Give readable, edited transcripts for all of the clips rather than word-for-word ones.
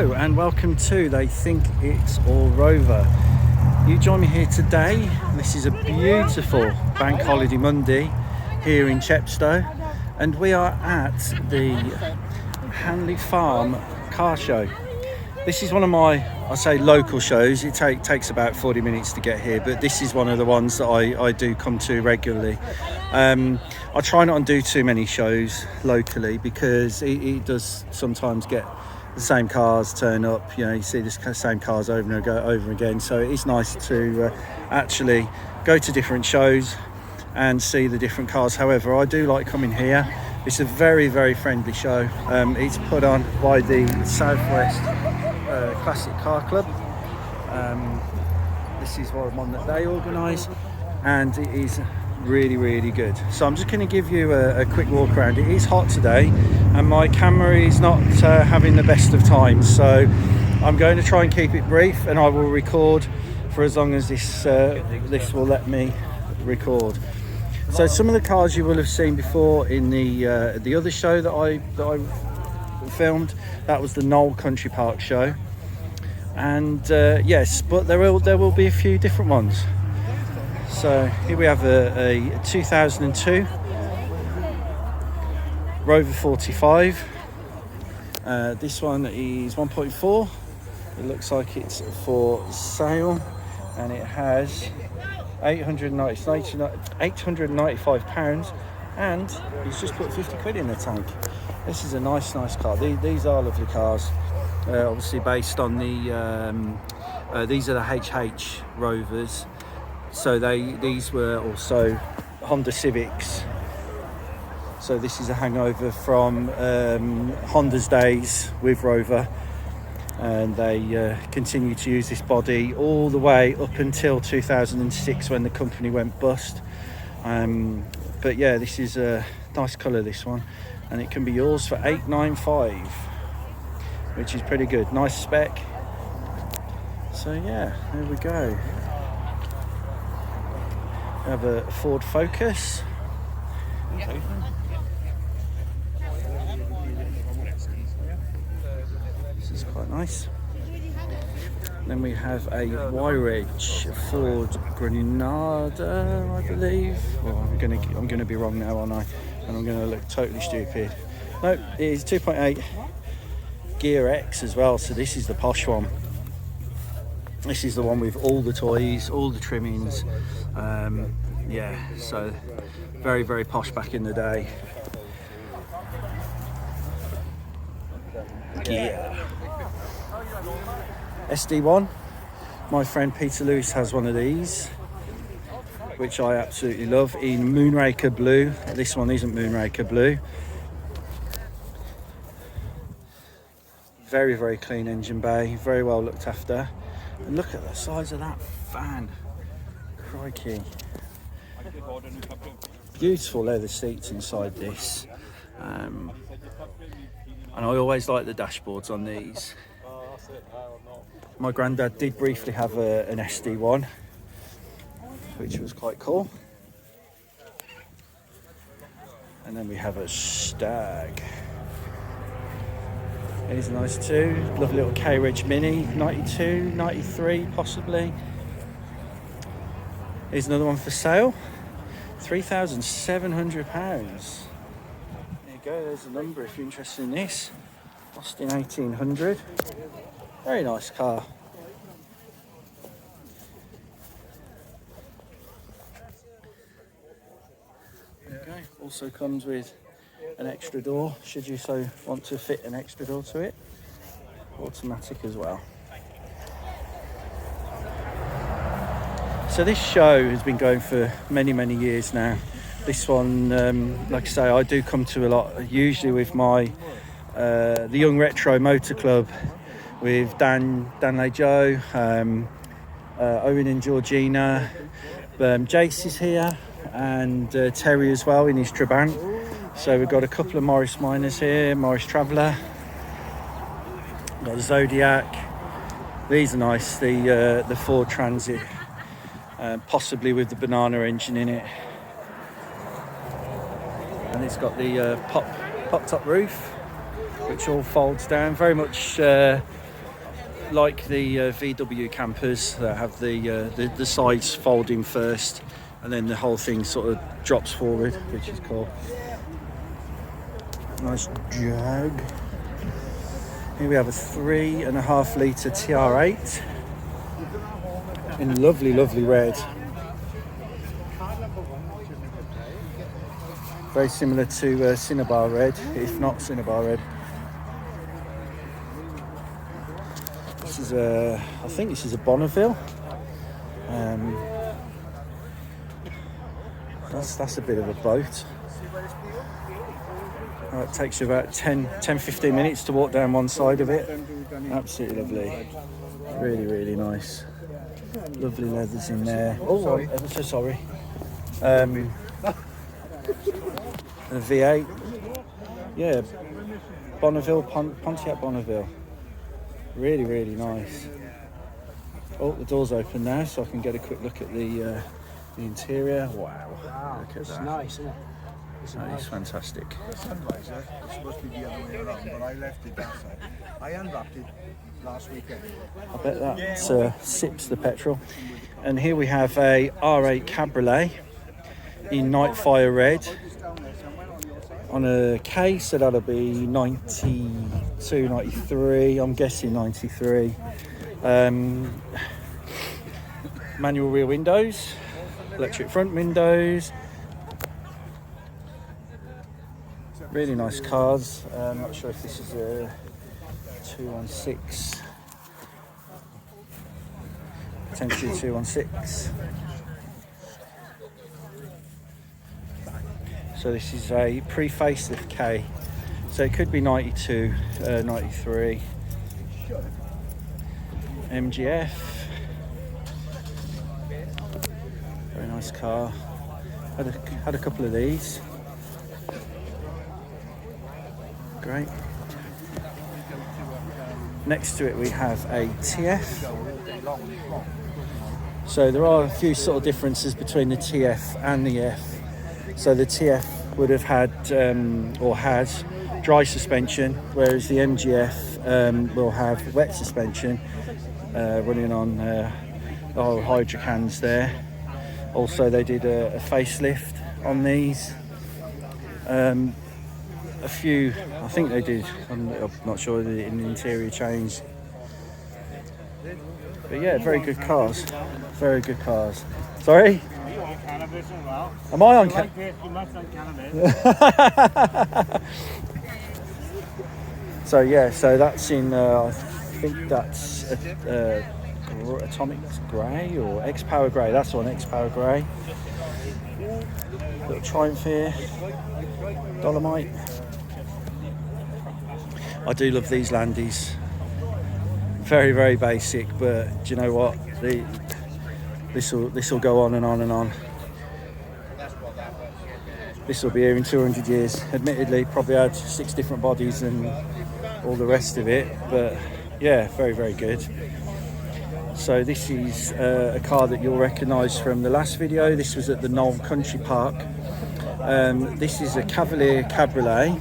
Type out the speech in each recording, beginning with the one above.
Hello and welcome to They Think It's All Rover. You join me here today. This is a beautiful Bank Holiday Monday here in Chepstow, and we are at the Hanley Farm car show. This is one of my, I say, local shows. It takes about 40 minutes to get here, but this is one of the ones that I do come to regularly. I try not to do too many shows locally because it does sometimes get the same cars turn up. You see the same cars over and over again. So it's nice to actually go to different shows and see the different cars. However, I do like coming here. It's a very, very friendly show. It's put on by the Southwest Classic Car Club. This is one that they organise, and it is really, really good. So I'm just going to give you a quick walk around. It is hot today and my camera is not having the best of times, so I'm going to try and keep it brief, and I will record for as long as this will let me record. So some of the cars you will have seen before in the other show that I filmed. That was the Knoll Country Park show, and yes, but there will be a few different ones. So here we have a 2002 Rover 45. This one is 1.4. It looks like it's for sale, and it has 895 pounds, and he's just put 50 quid in the tank. This is a nice car. These are lovely cars. Obviously based on the these are the HH Rovers. So these were also Honda Civics. So this is a hangover from Honda's days with Rover, and they continue to use this body all the way up until 2006 when the company went bust. But yeah, this is a nice colour, this one, and it can be yours for $895, which is pretty good. Nice spec. So yeah, there we go. We have a Ford Focus. This is quite nice. Then we have a Y-Ridge Ford Granada, I believe. Well, I'm gonna be wrong now, aren't I? And I'm gonna look totally stupid. No, it is 2.8 Gear X as well. So this is the posh one. This is the one with all the toys, all the trimmings. Yeah, so very, very posh back in the day. Yeah. SD1. My friend Peter Lewis has one of these, which I absolutely love, in Moonraker Blue. This one isn't Moonraker Blue. Very, very clean engine bay, very well looked after. And look at the size of that fan. Crikey. Beautiful leather seats inside this. And I always like the dashboards on these. My granddad did briefly have an SD1, which was quite cool. And then we have a Stag. It is nice too. Lovely little K-Reg Mini, 92, 93 possibly. Here's another one for sale, £3,700. There you go, there's the number if you're interested in this. Austin 1800. Very nice car. There you go. Also comes with an extra door, should you so want to fit an extra door to it. Automatic as well. So this show has been going for many, many years now. This one, like I say, I do come to a lot, usually with my the Young Retro Motor Club, with Dan Joe, Owen and Georgina. Jace is here, and Terry as well in his Trabant. So we've got a couple of Morris Minors here, Morris Traveller. We've got the Zodiac. These are nice, the Ford Transit. Possibly with the banana engine in it, and it's got the pop top roof, which all folds down. Very much like the VW campers that have the sides folding first, and then the whole thing sort of drops forward, which is cool. Nice Jag. Here we have a 3.5 litre TR8 in lovely, lovely red. Very similar to Cinnabar red, if not Cinnabar red. This is I think this is a Bonneville. That's a bit of a boat. It takes you about 10-15 minutes to walk down one side of it. Absolutely lovely. Really, really nice. Lovely leathers in there. Oh, I'm ever so sorry. A V8. Yeah, Bonneville, Pontiac Bonneville. Really, really nice. Oh, the door's open now, so I can get a quick look at the interior. Wow, look at that. Nice, isn't it? That is fantastic. The sunvisor is supposed to be the other way around, but I left it that side. I unwrapped it last weekend. I bet that sips the petrol. And here we have a R8 Cabriolet in Nightfire Red on a K, so that'll be 92, 93, I'm guessing 93. Manual rear windows, electric front windows. Really nice cars. I'm not sure if this is a 216. Potentially 216. So this is a pre-facelift K. So it could be 92, 93. MGF. Very nice car. Had a couple of these. Great. Next to it we have a TF. So there are a few sort of differences between the TF and the F. So the TF would have had or has dry suspension, whereas the MGF will have wet suspension running on the whole hydrocans there. Also they did a facelift on these. A few, I think they did, I'm not sure, in the interior change. But yeah, very good cars. Very good cars. Sorry? Are you on cannabis as well? Am I on You must on cannabis. So yeah, so that's in, I think that's Atomic Grey or X-Power Grey. That's on X-Power Grey. Little Triumph here. Dolomite. I do love these Landies. Very, very basic, but do you know what? This will go on and on and on. This will be here in 200 years. Admittedly, probably had 6 different bodies and all the rest of it, but yeah, very, very good. So this is a car that you'll recognise from the last video. This was at the Knoll Country Park. This is a Cavalier Cabriolet.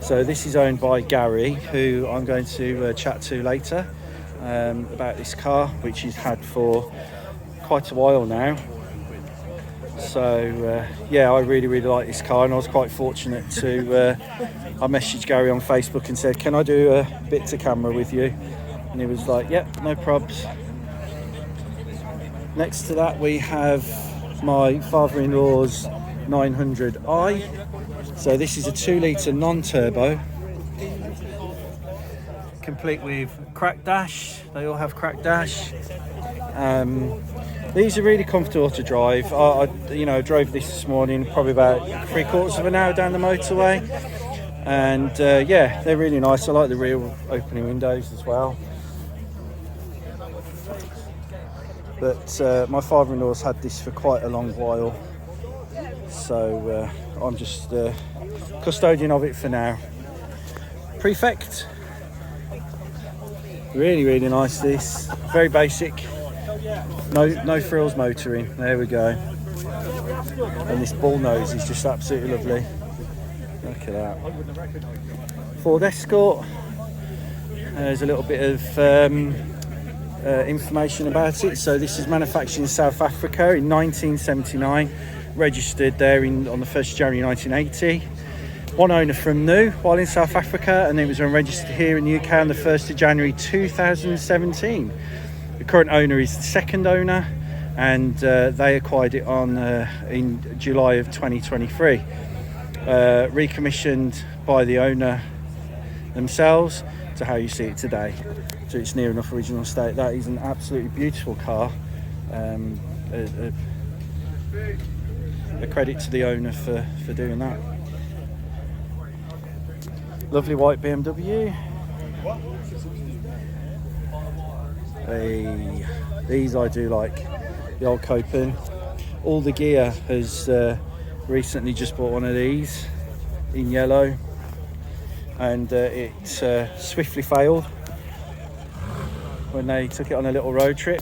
So this is owned by Gary, who I'm going to chat to later about this car, which he's had for quite a while now. So yeah, I really, really like this car, and I was quite fortunate to I messaged Gary on Facebook and said, can I do a bit to camera with you? And he was like, yep, no probs. Next to that we have my father-in-law's 900i. So this is a 2 litre non-turbo, complete with crack dash. They all have crack dash. These are really comfortable to drive. I drove this morning, probably about 3/4 of an hour down the motorway, and yeah, they're really nice. I like the rear opening windows as well. But my father-in-law's had this for quite a long while, so I'm just custodian of it for now. Prefect, really, really nice. This very basic, no frills motoring. There we go. And this bull nose is just absolutely lovely. Look at that. Ford Escort. There's a little bit of information about it. So this is manufactured in South Africa in 1979, registered there on the 1st of January 1980. One owner from new while in South Africa, and it was registered here in the UK on the 1st of January 2017. The current owner is the second owner, and they acquired it in July of 2023. Recommissioned by the owner themselves to how you see it today. So it's near enough original state. That is an absolutely beautiful car. A credit to the owner for doing that. Lovely white BMW. These I do like. The old Copen. All the Gear has recently just bought one of these in yellow, and it swiftly failed when they took it on a little road trip.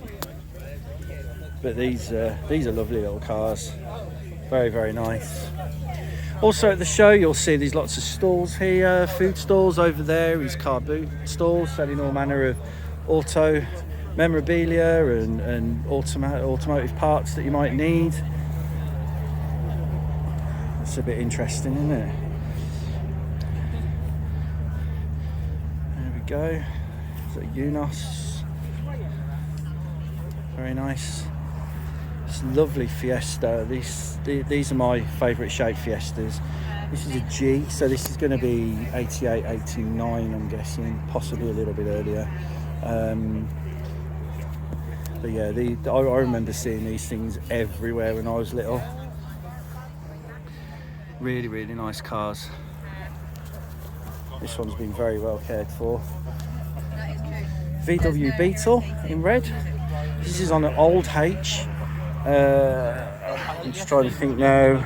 But these are lovely little cars. Very, very nice. Also at the show, you'll see there's lots of stalls here, food stalls. Over there is car boot stalls selling all manner of auto memorabilia and automotive parts that you might need. It's a bit interesting, isn't it? There we go. It's a Unos. Very nice. It's a lovely Fiesta. These are my favourite shape Fiestas. This is a G, so this is going to be 88, 89, I'm guessing, possibly a little bit earlier. But yeah, I remember seeing these things everywhere when I was little. Really, really nice cars. This one's been very well cared for. VW Beetle in red. This is on an old H. I'm just trying to think now.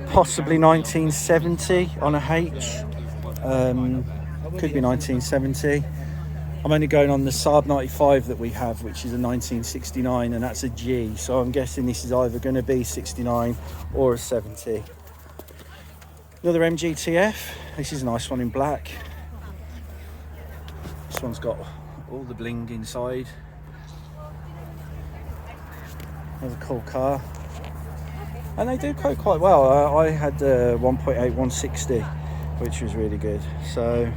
Possibly 1970 on a H. Could be 1970. I'm only going on the Saab 95 that we have, which is a 1969, and that's a G. So I'm guessing this is either going to be 69 or a 70. Another MGTF. This is a nice one in black. This one's got all the bling inside. Another cool car. And they do go quite well. I had 1.8 160, which was really good. So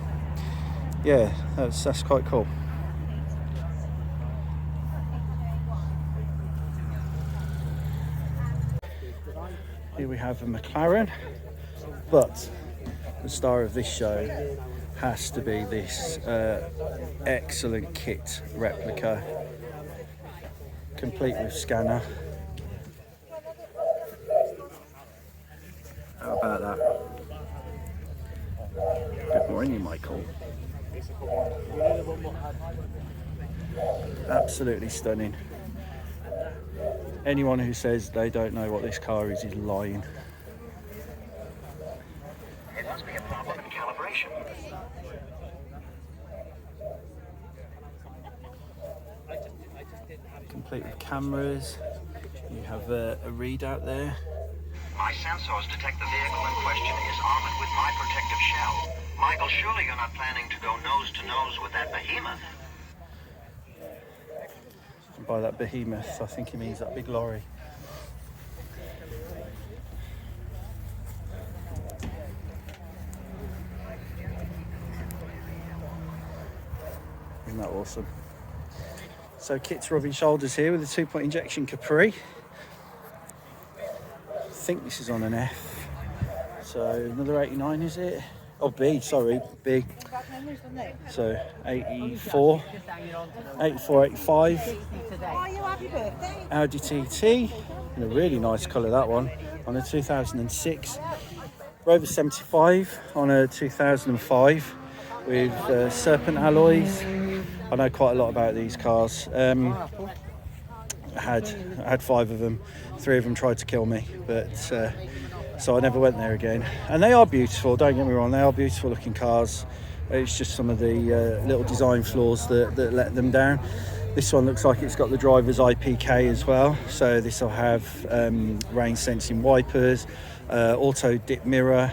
yeah, that's quite cool. Here we have a McLaren, but the star of this show has to be this excellent kit replica, complete with scanner. How about that? Good morning, Michael. Absolutely stunning. Anyone who says they don't know what this car is lying. It must be a problem in calibration. Complete with cameras. You have a readout there. My sensors detect the vehicle in question is armored with my protective shell. Michael, surely you're not planning to go nose to nose with that behemoth? And by that behemoth, I think he means that big lorry. Isn't that awesome? So Kit's rubbing shoulders here with a 2-point injection Capri. I think this is on an F. So another 89, is it? Oh, B, sorry, B. So 84, 85. Audi TT, in a really nice colour, that one, on a 2006. Rover 75 on a 2005 with Serpent alloys. I know quite a lot about these cars. I had 5 of them. 3 of them tried to kill me, but so I never went there again. And they are beautiful, don't get me wrong, they are beautiful looking cars. It's just some of the little design flaws that let them down. This one looks like it's got the driver's IPK as well, so this will have rain sensing wipers, auto dip mirror,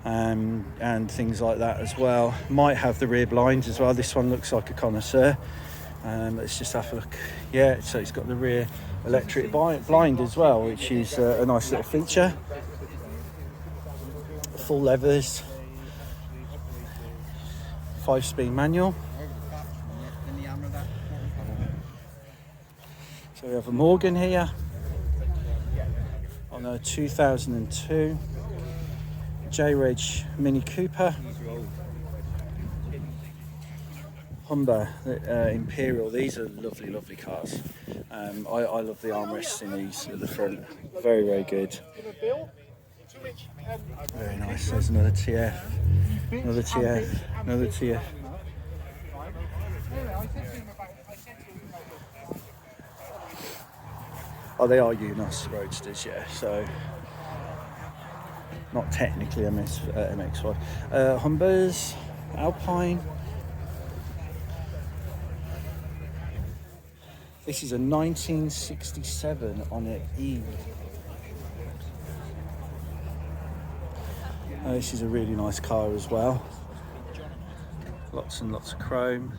and things like that as well. Might have the rear blinds as well. This one looks like a connoisseur. Let's just have a look. Yeah, so it's got the rear electric blind as well, which is a nice little feature. Full levers, 5-speed manual. So we have a Morgan here on a 2002 J-Reg Mini Cooper. Humber Imperial. These are lovely, lovely cars. I love the armrests in these at the front. Very, very good. Very nice. There's another TF, another TF, another TF. Oh, they are Unos Roadsters, yeah. So not technically MX-5. Humbers, Alpine. This is a 1967 on an E. This is a really nice car as well. Lots and lots of chrome.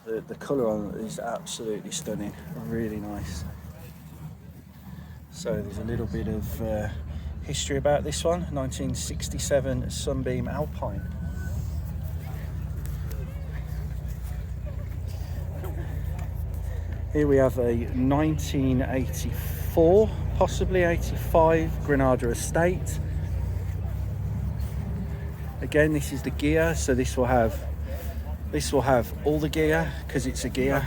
The colour on it is absolutely stunning, really nice. So there's a little bit of history about this one. 1967 Sunbeam Alpine. Here we have a 1984, possibly 85 Granada Estate. Again, this is the gear, so this will have all the gear because it's a gear.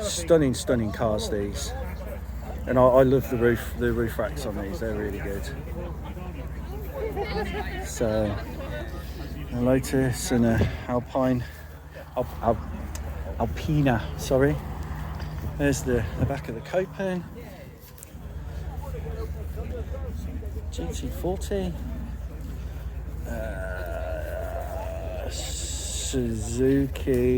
Stunning, stunning cars these, and I love the roof racks on these. They're really good. So a Lotus and a Alpine. Alpina, sorry. There's the back of the Copen. GT40. Suzuki.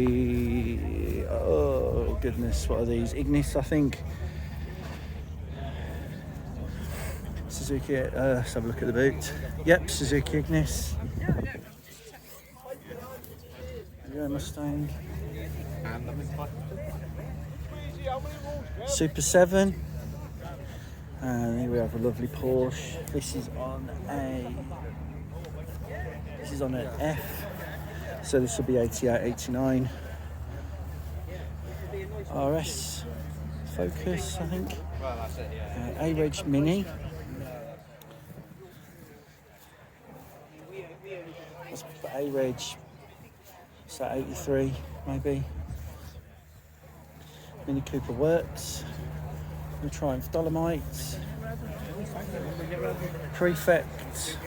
Oh goodness, what are these? Ignis, I think. Suzuki. Let's have a look at the boot. Yep, Suzuki Ignis. Yeah, Mustang. Super 7, and here we have a lovely Porsche. This is on an F, so this will be 88, 89. RS Focus, I think. A-Reg Mini. Let's put A-Reg. Is that 83 maybe? Mini Cooper Works, the Triumph Dolomites, Prefect,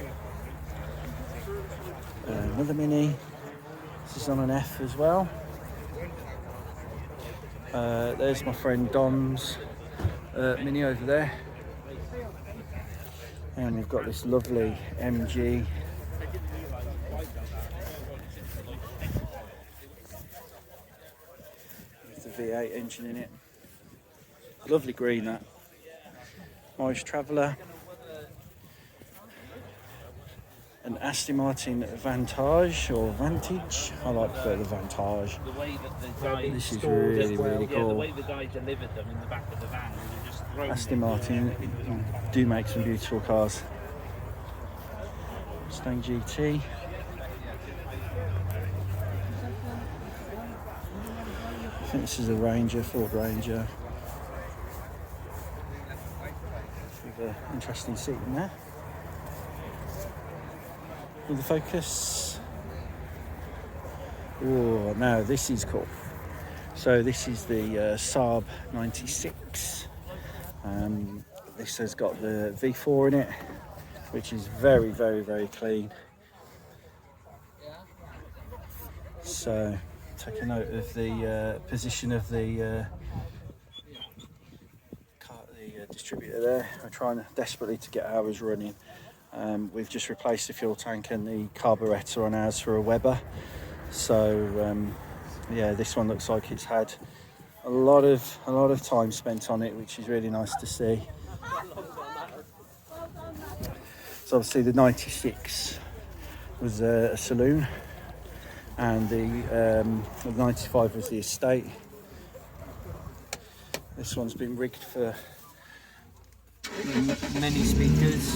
another Mini. This is on an F as well. There's my friend Dom's Mini over there, and we've got this lovely MG. V8 engine in it. Lovely green, that. Irish Traveller. An Aston Martin Vantage or Vantage. I like the Vantage. The way that the guy this is really, really cool. the way the guy delivered them in the back of the van, we just Aston Martin do make some beautiful cars. Mustang GT. I think this is a Ranger, Ford Ranger. With an interesting seat in there. With the Focus. Oh, now this is cool. So this is the Saab 96. This has got the V4 in it, which is very, very, very clean. So take a note of the position of the distributor there. We're trying desperately to get ours running. We've just replaced the fuel tank and the carburettor on ours for a Weber. So yeah, this one looks like it's had a lot of time spent on it, which is really nice to see. So obviously the 96 was a saloon, and the 95 was the estate. This one's been rigged for many speakers.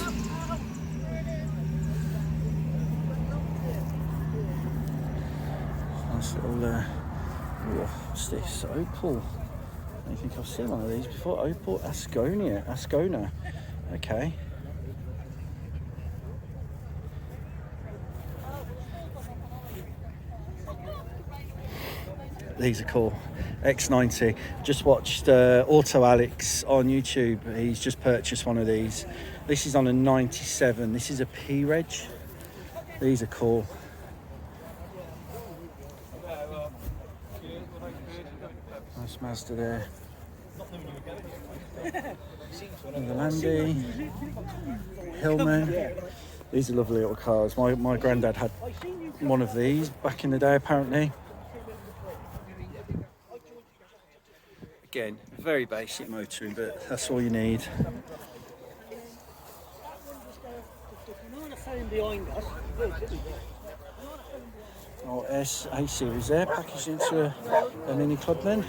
Nice little, what's this? Opal. I don't think I've seen one of these before. Opal Ascona. Okay. These are cool. X90. Just watched Auto Alex on YouTube. He's just purchased one of these. This is on a 97. This is a P-Reg. These are cool. Nice Mazda there. The Landy. Hillman. These are lovely little cars. My granddad had one of these back in the day, apparently. Again, very basic motoring, but that's all you need. Oh, A series there, packaged into a Mini Clubman.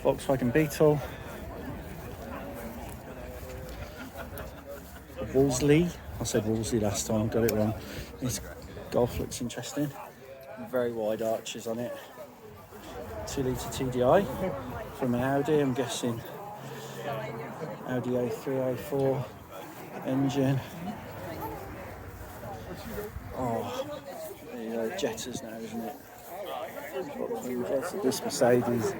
Volkswagen Beetle. Wolseley. I said Wolseley last time, got it wrong. This Golf looks interesting. Very wide arches on it. 2 litre TDI from an Audi, I'm guessing. Audi A3, A4 engine. Oh, the Jettas now, isn't it? This Mercedes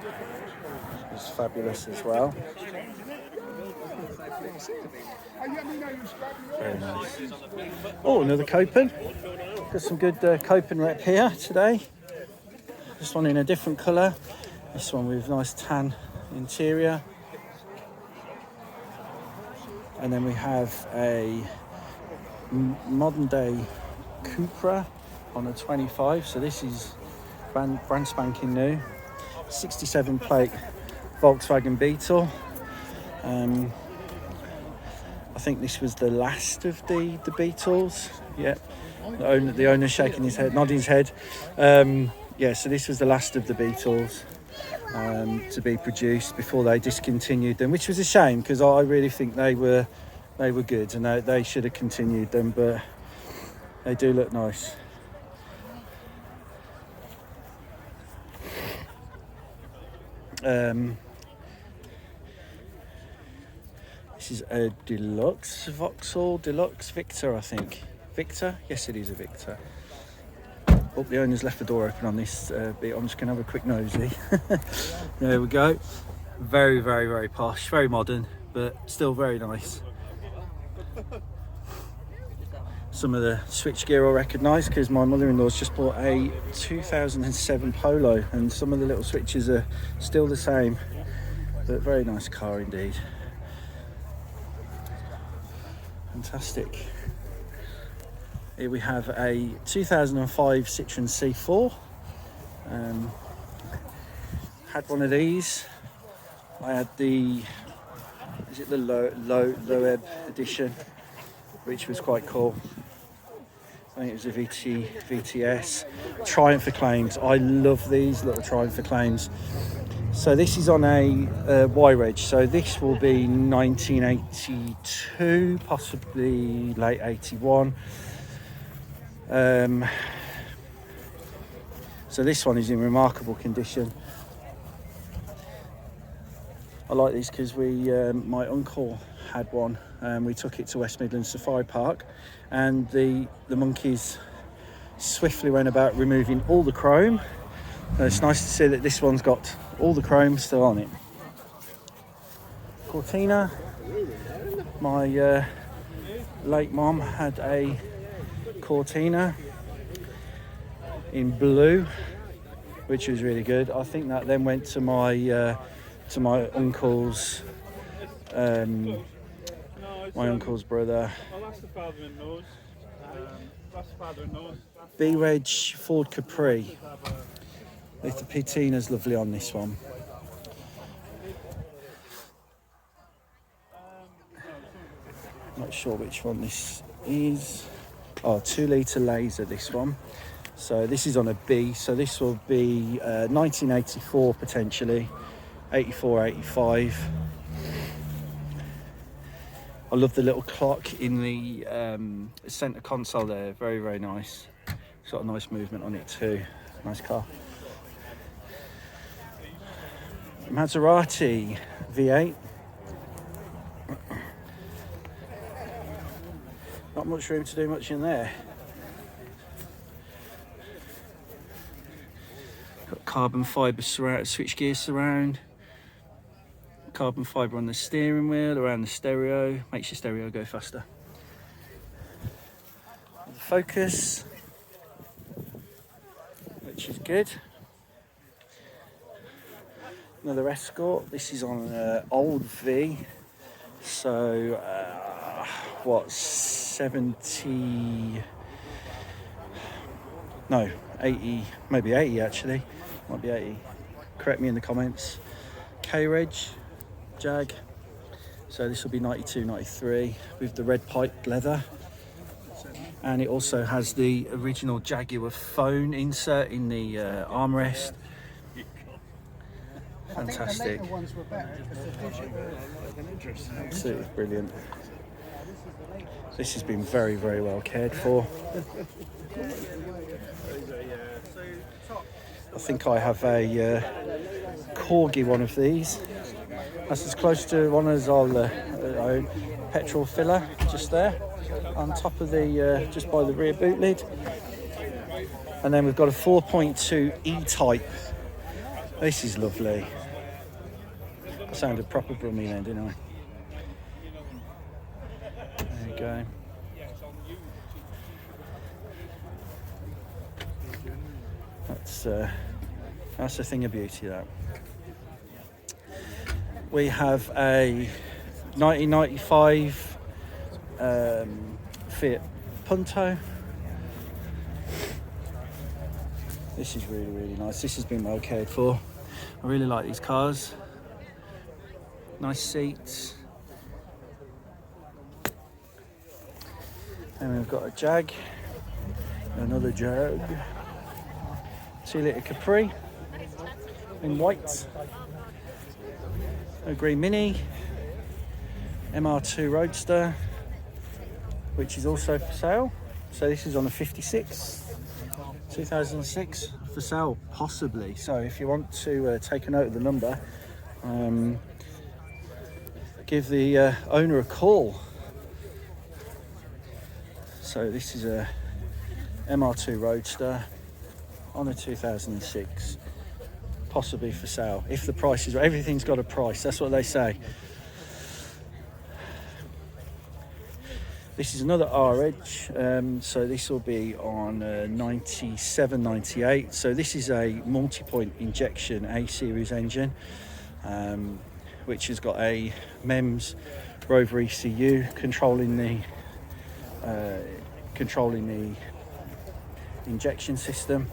is fabulous as well. Very nice. Oh, another Copen. Got some good Copen rep here today. This one in a different colour. This one with nice tan interior. And then we have a modern day Cupra on a 25. So this is brand spanking new. 67 plate Volkswagen Beetle. I think this was the last of the Beetles. Yep. The owner shaking his head, nodding his head. Yeah, so this was the last of the Beetles to be produced before they discontinued them, which was a shame because I really think they were good and they should have continued them, but they do look nice. This is a deluxe Vauxhall Deluxe Victor, I think. Victor? Yes, it is a Victor. Oh, the owner's left the door open on this bit. I'm just going to have a quick nosy. There we go. Very, very, very posh. Very modern, but still very nice. Some of the switchgear I recognise because my mother-in-law's just bought a 2007 Polo and some of the little switches are still the same. But very nice car indeed. Fantastic. Here we have a 2005 Citroen C4. Had one of these. I had the Loeb edition, which was quite cool. I think it was a VTS. Triumph Acclaims. I love these little Triumph Acclaims. So this is on a Y-Reg, so this will be 1982, possibly late 81. So this one is in remarkable condition. I like these because my uncle had one. We took it to West Midlands Safari Park, and the monkeys swiftly went about removing all the chrome. It's nice to see that this one's got all the chrome still on it. Cortina. My late mom had a Cortina in blue, which was really good. I think that then went to my uncle's brother. B-Reg Ford Capri. With the patina's lovely on this one. Not sure which one this is. Oh, 2 litre laser, this one. So this is on a B, so this will be 1984 potentially, 84, 85. I love the little clock in the centre console there, very, very nice. It's got a nice movement on it too, nice car. Maserati V8. Not much room to do much in there. Got carbon fibre surround, switchgear surround. Carbon fibre on the steering wheel, around the stereo. Makes your stereo go faster. The Focus, which is good. Another Escort. This is on an old V. So, what, 70... No, 80, maybe 80 actually. Might be 80. Correct me in the comments. K-Reg, Jag. So this will be 92, 93 with the red pipe leather. And it also has the original Jaguar phone insert in the armrest. Fantastic. Absolutely brilliant. This has been very, very well cared for. I think I have a Corgi one of these. That's as close to one as I'll own. Petrol filler just there on top of the just by the rear boot lid. And then we've got a 4.2 E-Type. This is lovely. I sounded proper brummy then, didn't I? There you go. That's a thing of beauty, that. We have a 1995 Fiat Punto. This is really, really nice. This has been well cared for. I really like these cars. Nice seats. And we've got a Jag, another Jag. 2 litre Capri in white. A green Mini. MR2 Roadster, which is also for sale. So this is on a 56, 2006, for sale possibly. So if you want to take a note of the number, give the owner a call. So this is a MR2 Roadster on a 2006, possibly for sale. If the price is right, everything's got a price, that's what they say. This is another R-Edge, so this will be on 97, 98. So this is a multi-point injection A-series engine, which has got a MEMS Rover ECU controlling the injection system.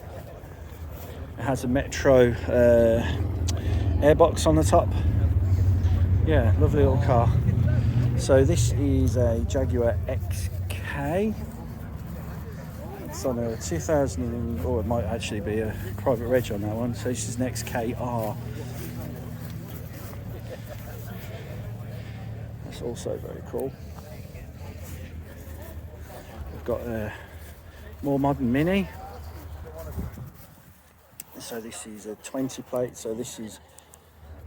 It has a Metro airbox on the top. Yeah, lovely little car. So this is a Jaguar XK. It's on a 2000, or it might actually be a private reg on that one. So this is an XKR. That's also very cool. We've got a more modern Mini. So this is a 20 plate, so this is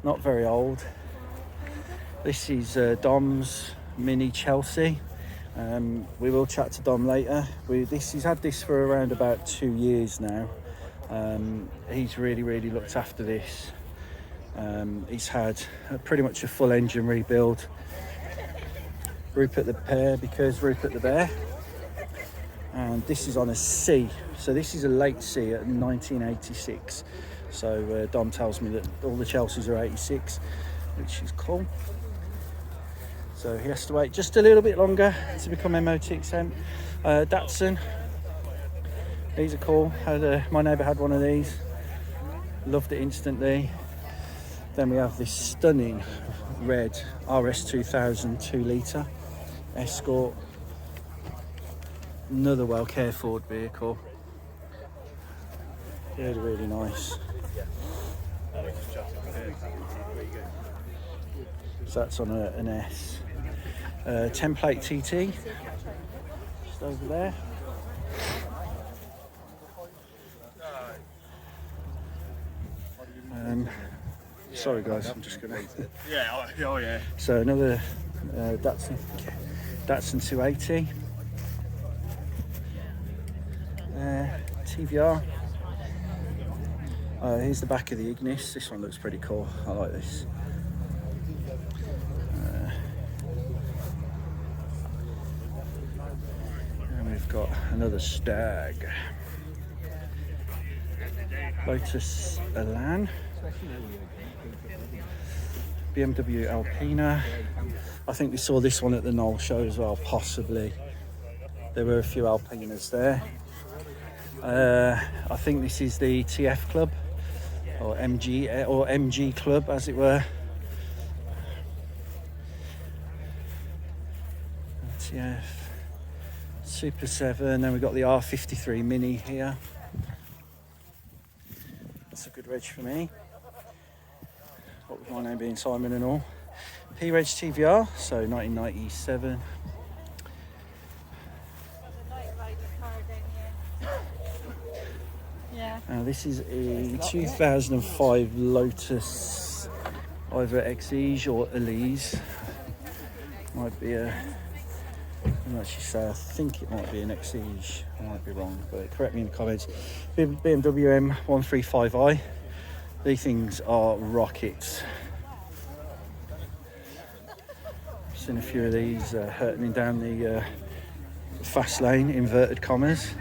not very old. This is Dom's Mini Chelsea. We will chat to Dom later. He's had this for around about 2 years now. He's really looked after this. He's had pretty much a full engine rebuild. Rupert the Bear. And this is on a C. So this is a late C at 1986. So Dom tells me that all the Chelseas are 86, which is cool. So he has to wait just a little bit longer to become MOT exempt. Datsun These are cool. My neighbour had one of these. Loved it instantly. Then we have this stunning red RS2000 2 litre Escort. Another well cared for vehicle. Really, really nice. So that's on an S. Template TT. Just over there. Sorry guys, I'm just gonna. Yeah, oh yeah. So another Datsun 280. TVR. Here's the back of the Ignis. This one looks pretty cool. I like this. And we've got another Stag. Lotus Elan. BMW Alpina. I think we saw this one at the Knoll show as well, possibly. There were a few Alpinas there. I think this is the TF Club, or MG Club, as it were. TF Super 7. Then we've got the R53 Mini here. That's a good reg for me. What with my name being Simon and all. P-Reg TVR, so 1997. This is a 2005 Lotus, either Exige or Elise. Might be a, I'm actually say I think it might be an Exige. I might be wrong, but correct me in the comments. BMW M135i. These things are rockets. I've seen a few of these hurtling down the fast lane, inverted commas.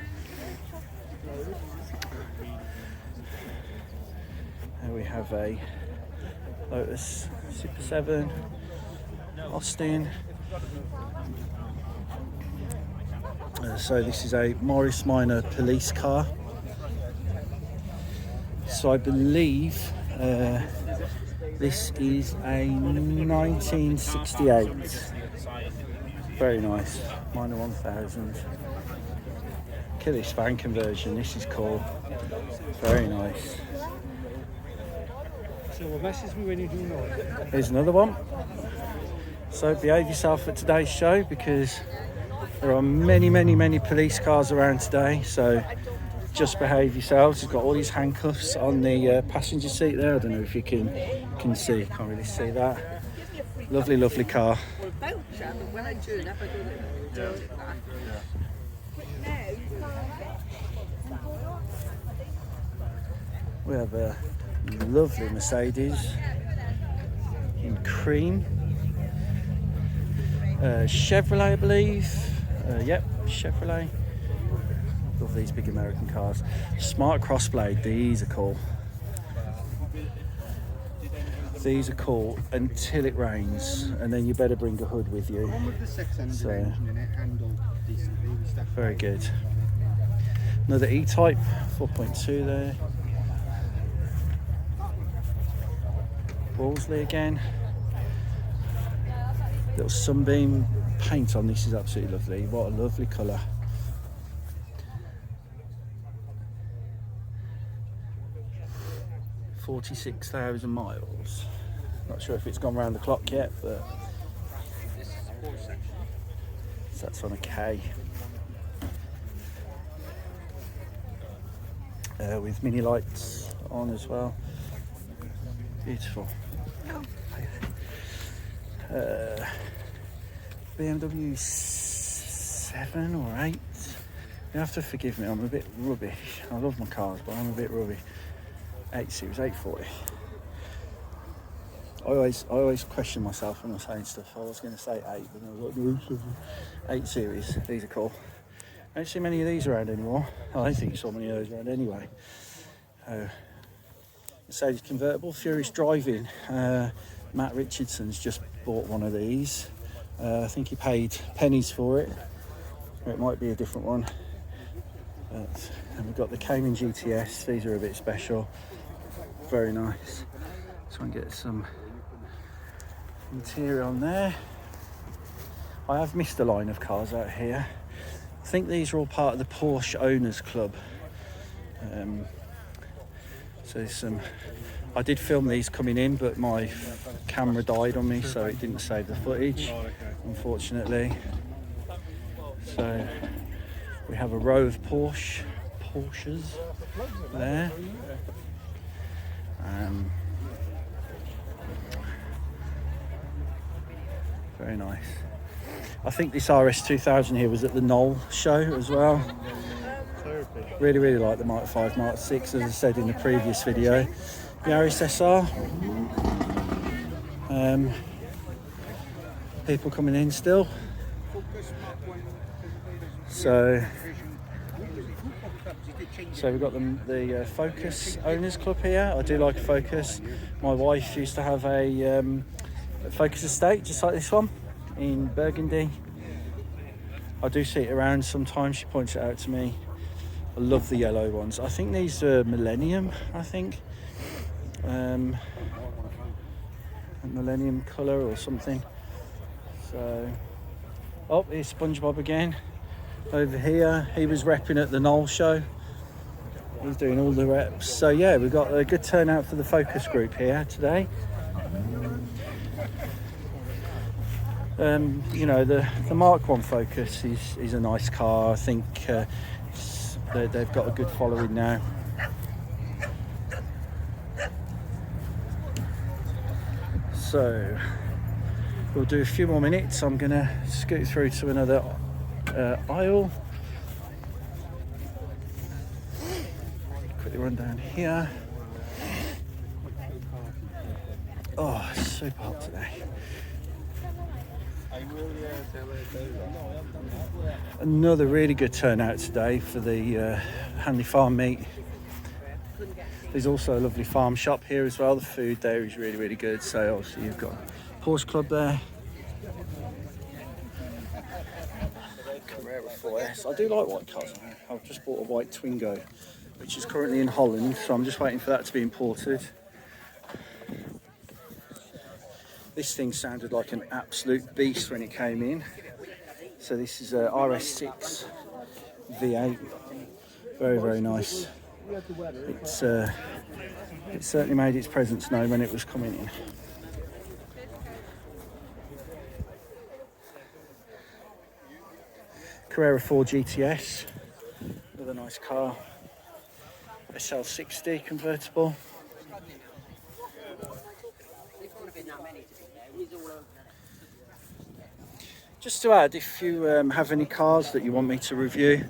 There we have a Lotus Super 7, Austin. So this is a Morris Minor police car. So I believe this is a 1968. Very nice, Minor 1000. Look at this fan conversion, this is cool. Very nice. Here's another one. So behave yourself at today's show, because there are many police cars around today, so just behave yourselves. He's got all these handcuffs on the passenger seat there. I don't know if you can see, can't really see that. Lovely car. We have a lovely Mercedes in cream. Chevrolet, I believe. Yep, Chevrolet. Love these big American cars. Smart Crossblade, these are cool. These are cool until it rains, and then you better bring a hood with you. So, very good. Another E-Type, 4.2 there. Wolseley again. Little sunbeam paint on this is absolutely lovely. What a lovely colour. $46,000 miles. Not sure if it's gone round the clock yet, but that's on a K. With mini lights on as well. Beautiful. BMW 7 or 8. You have to forgive me, I'm a bit rubbish. I love my cars, but I'm a bit rubbish. 8 Series, 840. I always question myself when I'm saying stuff. I was going to say 8, but I was like, no, 8 Series. These are cool. I don't see many of these around anymore. I don't think you saw many of those around anyway. Mercedes convertible, Furious Driving. Matt Richardson's just bought one of these. I think he paid pennies for it. Or it might be a different one. And we've got the Cayman GTS. These are a bit special. Very nice. Try and get some interior on there. I have missed a line of cars out here. I think these are all part of the Porsche Owners Club. So there's some. I did film these coming in, but my camera died on me, so it didn't save the footage, unfortunately. So we have a row of Porsches there. Very nice. I think this RS2000 here was at the Knoll show as well. Really like the Mark 5, Mark 6, as I said in the previous video. The Yaris SR. People coming in still. So we've got the Focus Owners Club here. I do like a Focus. My wife used to have a Focus estate just like this one in Burgundy. I do see it around sometimes. She points it out to me. I love the yellow ones. I think these are Millennium, I think. A Millennium colour or something. So, oh, here's SpongeBob again. Over here, he was repping at the Knoll show. He's doing all the reps. So yeah, we've got a good turnout for the Focus group here today. You know, the Mark 1 Focus is a nice car. I think they've got a good following now. So we'll do a few more minutes. I'm gonna scoot through to another aisle. Quickly run down here. Oh, it's super hot today. Another really good turnout today for the Hanley Farm meet. There's also a lovely farm shop here as well. The food there is really good. So obviously you've got Porsche Club there. Carrera 4S. I do like white cars. I've just bought a white Twingo, which is currently in Holland, so I'm just waiting for that to be imported. This thing sounded like an absolute beast when it came in. So this is a RS6 V8. Very nice. It certainly made its presence known when it was coming in. Carrera 4 GTS, another nice car. SL60 convertible. Just to add, if you have any cars that you want me to review,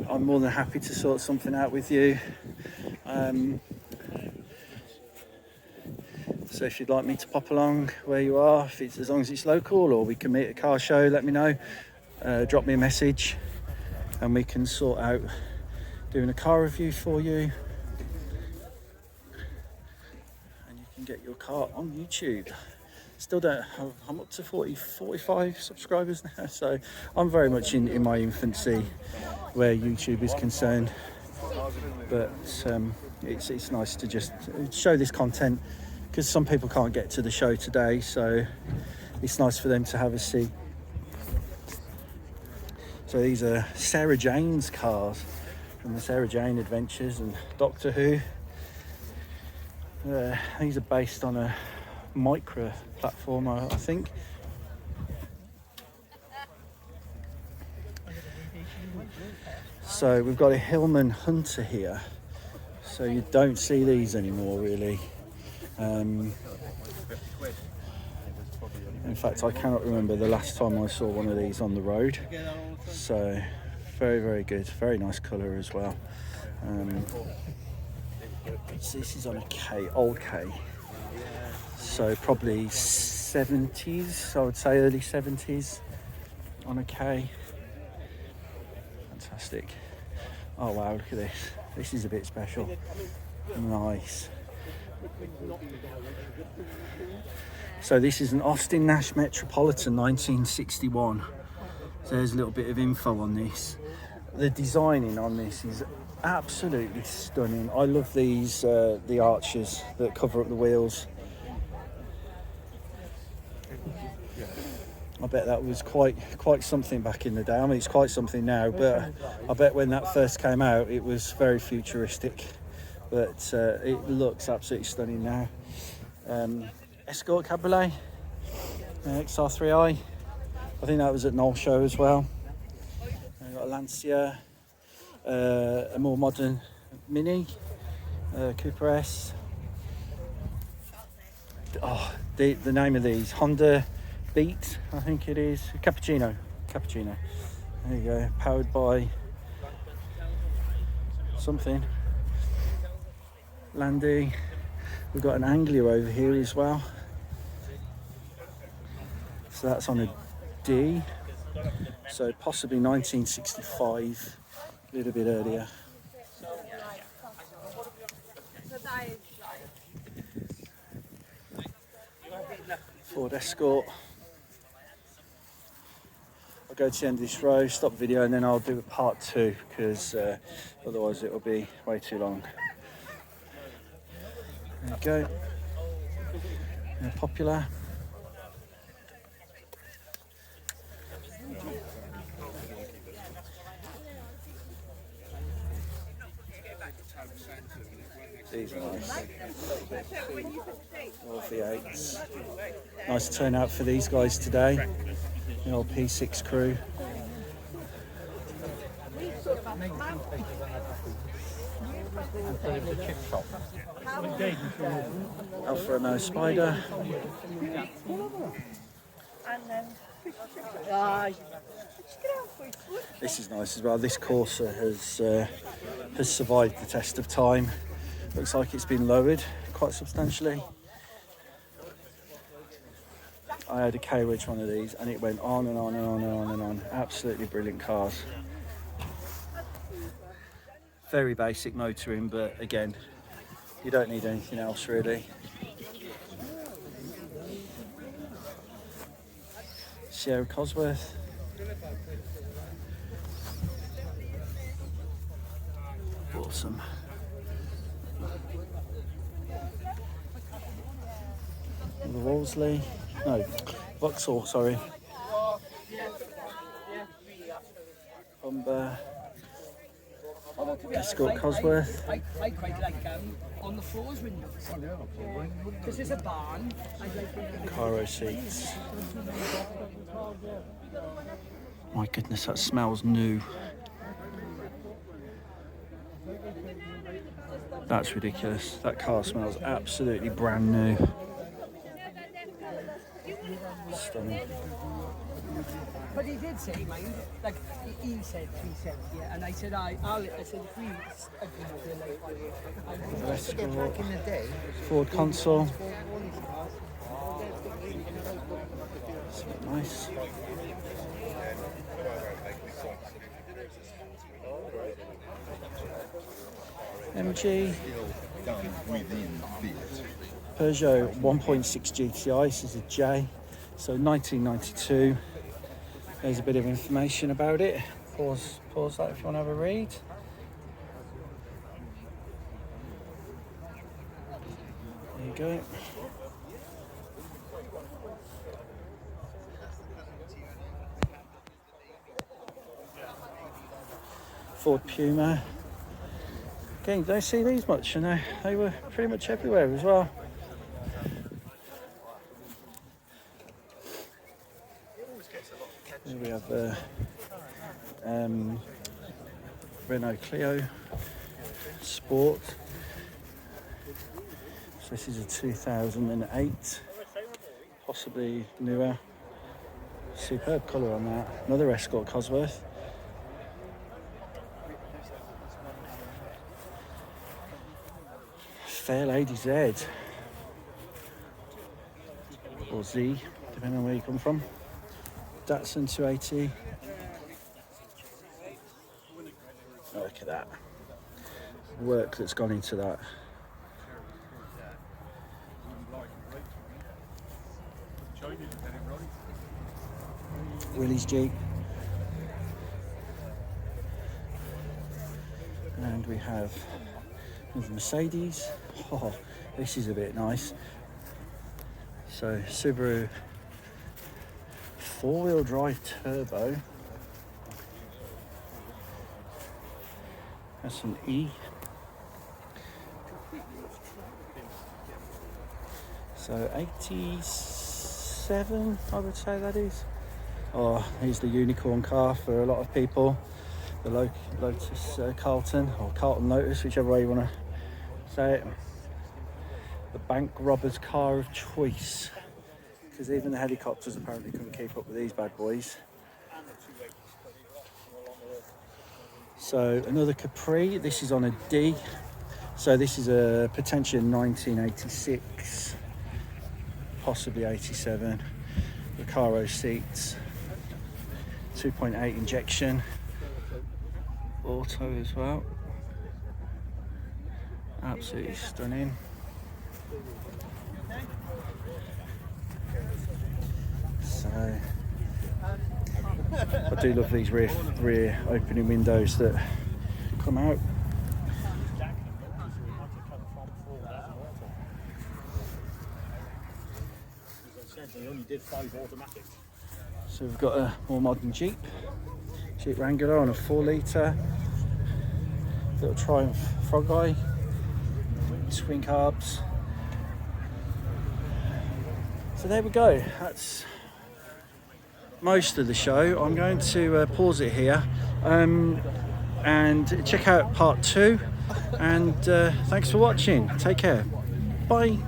I'm more than happy to sort something out with you. So if you'd like me to pop along where you are, if it's, as long as it's local, or we can meet at a car show, let me know. Drop me a message and we can sort out doing a car review for you. And you can get your car on YouTube. Still don't have, I'm up to 45 subscribers now, so I'm very much in my infancy where YouTube is concerned. But it's nice to just show this content because some people can't get to the show today, so it's nice for them to have a see. So these are Sarah Jane's cars from the Sarah Jane Adventures and Doctor Who. These are based on a micro platform, I think. So we've got a Hillman Hunter here. So you don't see these anymore, really. In fact, I cannot remember the last time I saw one of these on the road. So very good, very nice colour as well. This is on a K, old K. So probably 70s, I would say early 70s on a K. Fantastic. Oh wow, look at this. This is a bit special. Nice. So this is an Austin Nash Metropolitan 1961. So there's a little bit of info on this. The designing on this is absolutely stunning. I love these the arches that cover up the wheels. I bet that was quite something back in the day. I mean, it's quite something now, but I bet when that first came out, it was very futuristic. But it looks absolutely stunning now. Escort Cabriolet, XR3i. I think that was at Knoll Show as well. We've got a Lancia, a more modern Mini, Cooper S. Oh, the name of these, Honda Beat, I think it is. Cappuccino. There you go, powered by something. Landy. We've got an Anglia over here as well. So that's on a D. So possibly 1965, a little bit earlier. Ford Escort. I'll go to the end of this row, stop video, and then I'll do part 2 because otherwise it will be way too long. There you go. They're popular. These are nice. All V8s. Nice turnout for these guys today. The old P6 crew. Alfa Romeo Spider. This is nice as well. This Corsa has survived the test of time. Looks like it's been lowered quite substantially. I had a K-Wedge one of these and it went on and on and on and on and on. Absolutely brilliant cars. Very basic motoring, but again, you don't need anything else really. Sierra Cosworth. Awesome. The Wolseley. No, Vauxhall, sorry. Humber. Escort Cosworth. I quite like on the floors windows. Because there's a barn. Caro seats. My goodness, that smells new. That's ridiculous. That car smells absolutely brand new. Stunning. But he did say, mind, like he said, yeah, and I said, I said, if we agree, Let's go. Back in the day, Ford console. Nice. MG. done within Fiat. Peugeot 1.6 GTI. This is a J. So 1992. There's a bit of information about it. Pause that if you want to have a read. There you go. Ford Puma. Again, don't see these much, and they were pretty much everywhere as well. Here we have Renault Clio Sport. So this is a 2008, possibly newer. Superb colour on that. Another Escort Cosworth. Fair Lady Z or Z, depending on where you come from. Datsun 280. Oh, look at that work that's gone into that. Willys Jeep. And we have another Mercedes. Oh, this is a bit nice. So Subaru 4-wheel drive turbo. That's an E. So 87, I would say that is. Oh, here's the unicorn car for a lot of people. The Lotus Carlton, or Carlton Lotus, whichever way you want to say it. The bank robber's car of choice. Because even the helicopters apparently couldn't keep up with these bad boys. So another Capri, this is on a D. So this is a potentially 1986, possibly 87. Recaro seats, 2.8 injection, auto as well. Absolutely stunning. So I do love these rear opening windows that come out. So we've got a more modern Jeep Wrangler on a 4-litre, little Triumph Frog Eye, twin carbs. So there we go, that's most of the show. I'm going to pause it here and check out part 2, and thanks for watching. Take care, bye.